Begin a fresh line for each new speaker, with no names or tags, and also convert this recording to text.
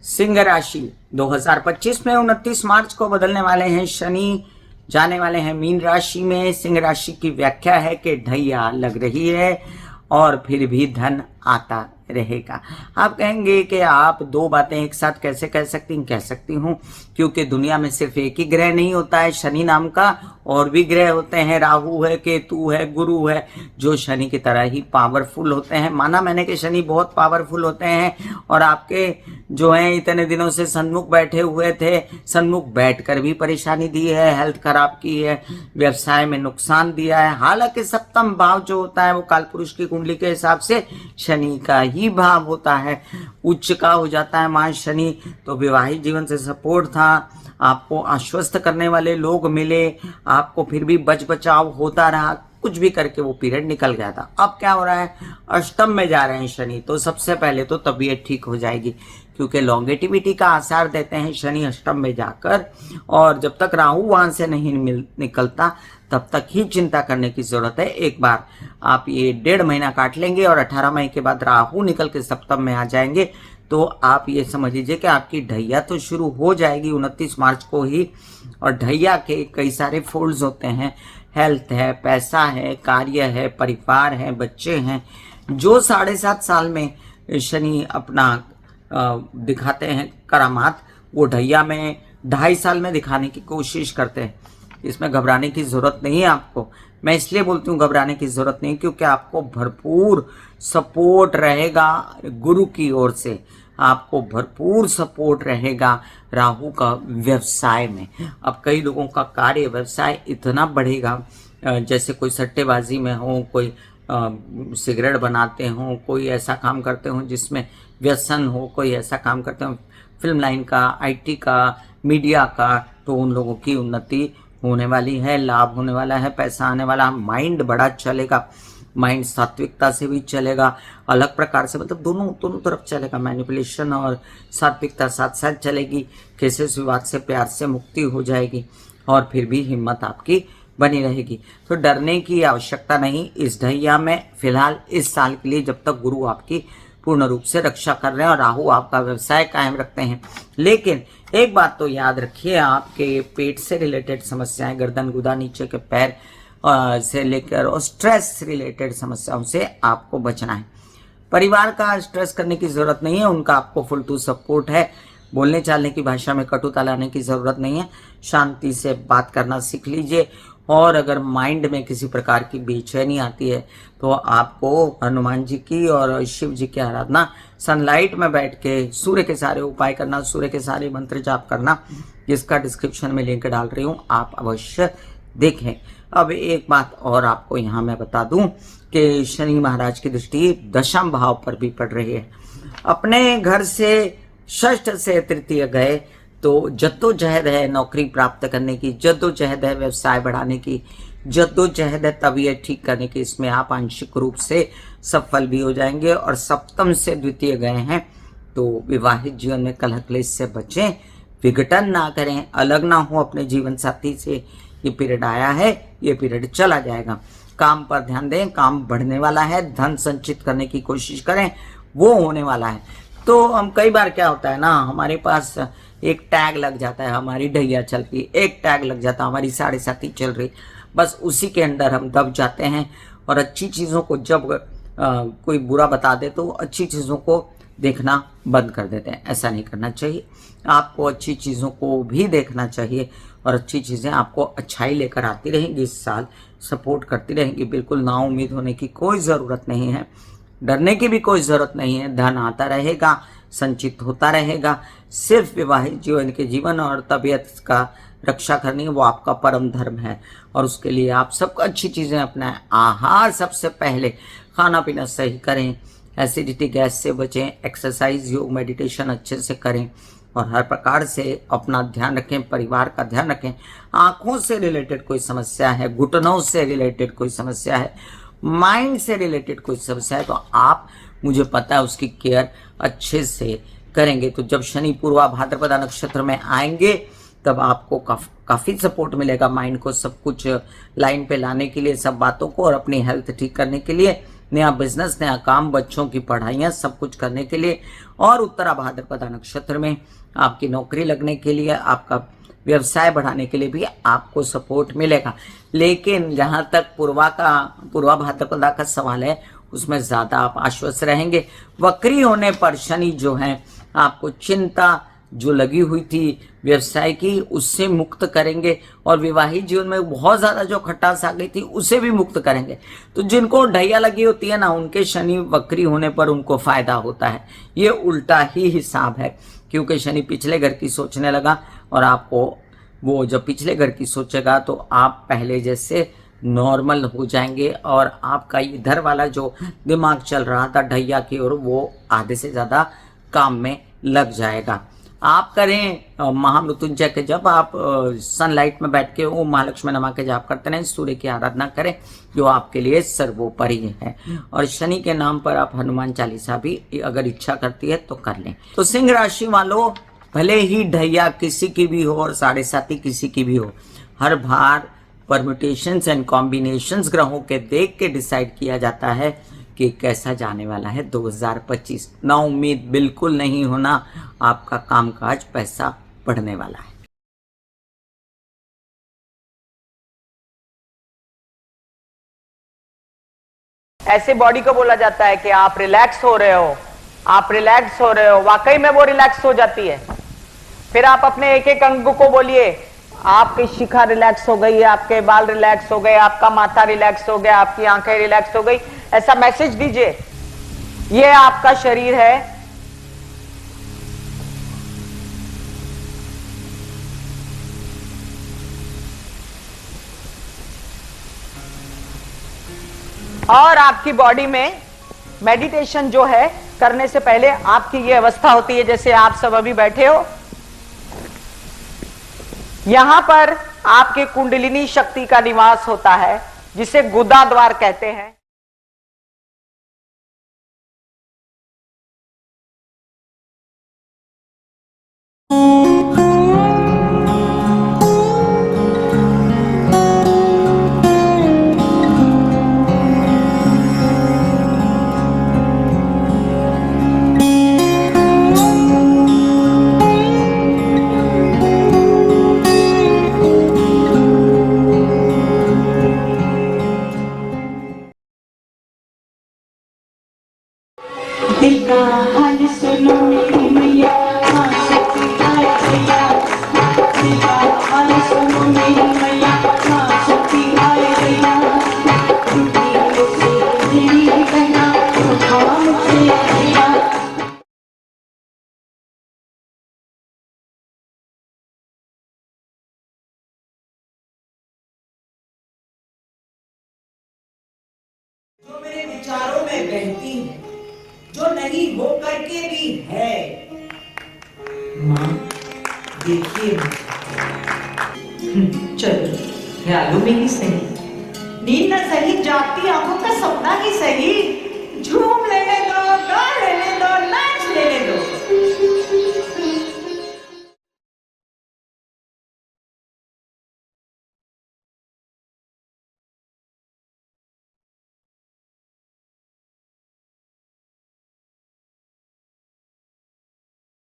सिंह राशि 2025 में 29 मार्च को बदलने वाले हैं शनि, जाने वाले हैं मीन राशि में। सिंह राशि की व्याख्या है कि ढैया लग रही है और फिर भी धन आता रहेगा। आप कहेंगे कि आप दो बातें एक साथ कैसे कह सकती हूँ, क्योंकि दुनिया में सिर्फ एक ही ग्रह नहीं होता है शनि नाम का, और भी ग्रह होते हैं, राहु है, केतु है, गुरु है, जो शनि की तरह ही पावरफुल होते हैं। माना मैंने कि शनि बहुत पावरफुल होते हैं, और आपके जो है इतने दिनों से सन्मुख बैठे हुए थे, सन्मुख बैठकर भी परेशानी दी है, हेल्थ खराब की है, व्यवसाय में नुकसान दिया है। हालांकि सप्तम भाव जो होता है वो कालपुरुष की कुंडली के हिसाब से शनि का ही भाव होता है, उच्च का हो जाता है मान शनि। तो विवाहित जीवन से सपोर्ट था, आपको आश्वस्त करने वाले लोग मिले, आपको फिर भी बच बचाव होता रहा, कुछ भी करके वो पीरियड निकल गया था। अब क्या हो रहा है, अष्टम में जा रहे हैं शनि, तो सबसे पहले तो तबीयत ठीक हो जाएगी, क्योंकि लॉन्गेटिविटी का आसार देते हैं शनि अष्टम में जाकर। और जब तक राहु वहां से नहीं निकलता तब तक ही चिंता करने की जरूरत है। एक बार आप ये 1.5 महीना काट लेंगे और 18 महीने के बाद राहु निकल के सप्तम में आ जाएंगे, तो आप ये समझ लीजिए कि आपकी ढैया तो शुरू हो जाएगी 29 मार्च को ही। और ढैया के कई सारे फोल्ड्स होते हैं, हेल्थ है, पैसा है, कार्य है, परिवार है, बच्चे हैं। जो 7.5 साल में शनि अपना दिखाते हैं करामात, वो ढैया में 2.5 साल में दिखाने की कोशिश करते हैं। इसमें घबराने की जरूरत नहीं है आपको। मैं इसलिए बोलती हूँ घबराने की जरूरत नहीं, क्योंकि आपको भरपूर सपोर्ट रहेगा गुरु की ओर से, आपको भरपूर सपोर्ट रहेगा राहु का व्यवसाय में। अब कई लोगों का कार्य व्यवसाय इतना बढ़ेगा, जैसे कोई सट्टेबाजी में हो, कोई सिगरेट बनाते हो, कोई ऐसा काम करते हो जिसमें व्यसन हो, कोई ऐसा काम करते हो फिल्म लाइन का, आईटी का, मीडिया का, तो उन लोगों की उन्नति होने वाली है, लाभ होने वाला है, पैसा आने वाला, माइंड बड़ा चलेगा, माइंड सात्विकता से भी चलेगा, अलग प्रकार से, मतलब दोनों तरफ चलेगा। मैनिपुलेशन और सात्विकता साथ साथ चलेगी। केसेस विवाद से प्यार से मुक्ति हो जाएगी, और फिर भी हिम्मत आपकी बनी रहेगी। तो डरने की आवश्यकता नहीं इस ढैया में, फिलहाल इस साल के लिए, जब तक गुरु आपकी पूर्ण रूप से रक्षा कर रहे हैं और राहु आपका व्यवसाय कायम रखते हैं। लेकिन एक बात तो याद रखिए, आपके पेट से रिलेटेड समस्याएं, गर्दन गुदा, नीचे के पैर से लेकर और स्ट्रेस रिलेटेड समस्याओं से आपको बचना है। परिवार का स्ट्रेस करने की जरूरत नहीं है, उनका आपको फुल टू सपोर्ट है। बोलने चालने की भाषा में कटुता लाने की जरूरत नहीं है, शांति से बात करना सीख लीजिए। और अगर माइंड में किसी प्रकार की बेचैनी आती है तो आपको हनुमान जी की और शिव जी की आराधना, सनलाइट में बैठ के सूर्य के सारे उपाय करना, सूर्य के सारे मंत्र जाप करना, जिसका डिस्क्रिप्शन में लिंक डाल रही हूँ, आप अवश्य देखें। अब एक बात और आपको यहाँ मैं बता दूं कि शनि महाराज की दृष्टि दशम भाव पर भी पड़ रही है। अपने घर से षष्ठ से तृतीय गए तो जद्दोजहद है नौकरी प्राप्त करने की, जद्दोजहद है व्यवसाय बढ़ाने की, जद्दोजहद है तबीयत ठीक करने की। इसमें आप आंशिक रूप से सफल भी हो जाएंगे। और सप्तम से द्वितीय गए हैं तो विवाहित जीवन में कलह क्लेश से बचें, विघटन ना करें, अलग ना हो अपने जीवन साथी से। ये पीरियड आया है, ये पीरियड चला जाएगा। काम पर ध्यान दें, काम बढ़ने वाला है, धन संचित करने की कोशिश करें, वो होने वाला है। तो हम कई बार क्या होता है ना, हमारे पास एक टैग लग जाता है, हमारी ढैया चलती, एक टैग लग जाता है, हमारी 7.5 चल रही, बस उसी के अंदर हम दब जाते हैं। और अच्छी चीज़ों को जब कोई बुरा बता दे तो अच्छी चीज़ों को देखना बंद कर देते हैं। ऐसा नहीं करना चाहिए, आपको अच्छी चीज़ों को भी देखना चाहिए, और अच्छी चीज़ें आपको अच्छाई लेकर आती रहेंगी, इस साल सपोर्ट करती रहेंगी। बिल्कुल नाउम्मीद होने की कोई ज़रूरत नहीं है, डरने की भी कोई ज़रूरत नहीं है। धन आता रहेगा, संचित होता रहेगा। सिर्फ विवाहित जीवन के जीवन और तबीयत का रक्षा करनी, वो आपका परम धर्म है, और उसके लिए आप सबको अच्छी चीज़ें अपनाएं। आहार सबसे पहले, खाना पीना सही करें, एसिडिटी गैस से बचें, एक्सरसाइज योग मेडिटेशन अच्छे से करें, और हर प्रकार से अपना ध्यान रखें, परिवार का ध्यान रखें। आँखों से रिलेटेड कोई समस्या है, घुटनों से रिलेटेड कोई समस्या है, माइंड से रिलेटेड कोई समस्या है, तो आप, मुझे पता है, उसकी केयर अच्छे से करेंगे। तो जब शनि पूर्वा भाद्रपदा नक्षत्र में आएंगे तब आपको काफ़ी सपोर्ट मिलेगा माइंड को सब कुछ लाइन पे लाने के लिए, सब बातों को, और अपनी हेल्थ ठीक करने के लिए। नया बिजनेस, नया काम, बच्चों की पढ़ाइयाँ, सब कुछ करने के लिए, और उत्तरा भाद्रपदा नक्षत्र में आपकी नौकरी लगने के लिए, आपका व्यवसाय बढ़ाने के लिए भी आपको सपोर्ट मिलेगा। लेकिन जहाँ तक पूर्वा भाद्रपदा का सवाल है, उसमें ज़्यादा आप आश्वस्त रहेंगे। वक्री होने पर शनि जो है आपको चिंता जो लगी हुई थी व्यवसाय की, उससे मुक्त करेंगे, और विवाहित जीवन में बहुत ज़्यादा जो खटास आ गई थी उसे भी मुक्त करेंगे। तो जिनको ढैया लगी होती है ना, उनके शनि वक्री होने पर उनको फायदा होता है। ये उल्टा ही हिसाब है, क्योंकि शनि पिछले घर की सोचने लगा, और आपको वो जब पिछले घर की सोचेगा तो आप पहले जैसे नॉर्मल हो जाएंगे, और आपका इधर वाला जो दिमाग चल रहा था ढैया की ओर, वो आधे से ज़्यादा काम में लग जाएगा। आप करें महामृत्युंजय के जब आप सनलाइट में बैठ के वो महालक्ष्मी नमा के जाप करते रहें, सूर्य की आराधना करें, जो आपके लिए सर्वोपरि है। और शनि के नाम पर आप हनुमान चालीसा भी अगर इच्छा करती है तो कर लें। तो सिंह राशि वालों, भले ही ढैया किसी की भी हो और 7.5 किसी की भी हो, हर बार परम्यूटेशंस एंड कॉम्बिनेशंस ग्रहों के देख के डिसाइड किया जाता है कि कैसा जाने वाला है 2025। ना उम्मीद बिल्कुल नहीं होना, आपका कामकाज पैसा बढ़ने वाला है।
ऐसे बॉडी को बोला जाता है कि आप रिलैक्स हो रहे हो, आप रिलैक्स हो रहे हो। वाकई में वो रिलैक्स हो जाती है। फिर आप अपने एक एक अंग को बोलिए, आपकी शिखा रिलैक्स हो गई है, आपके बाल रिलैक्स हो गए, आपका माथा रिलैक्स हो गया, आपकी आंखें रिलैक्स हो गई। ऐसा मैसेज दीजिए, ये आपका शरीर है। और आपकी बॉडी में मेडिटेशन जो है करने से पहले आपकी ये अवस्था होती है, जैसे आप सब अभी बैठे हो, यहां पर आपके कुंडलिनी शक्ति का निवास होता है, जिसे गुदा द्वार कहते हैं।
दिल का हाल सुनो मेरी मैया, हाँ शक्ति आए भैया। दिल का हाल सुनो मेरी मैया, हाँ शक्ति आए भैया। दुनिया से मेरी बहना, सुखाम से भैया।
जो मेरे विचारों में बहती है, जो नहीं हो करके भी है, माँ देखिए। चलो ख्यालों में ही सही, नींद न सही, जागती आंखों का सपना ही सही, झूम लेने दो, गा लेने दो, नाच लेने दो।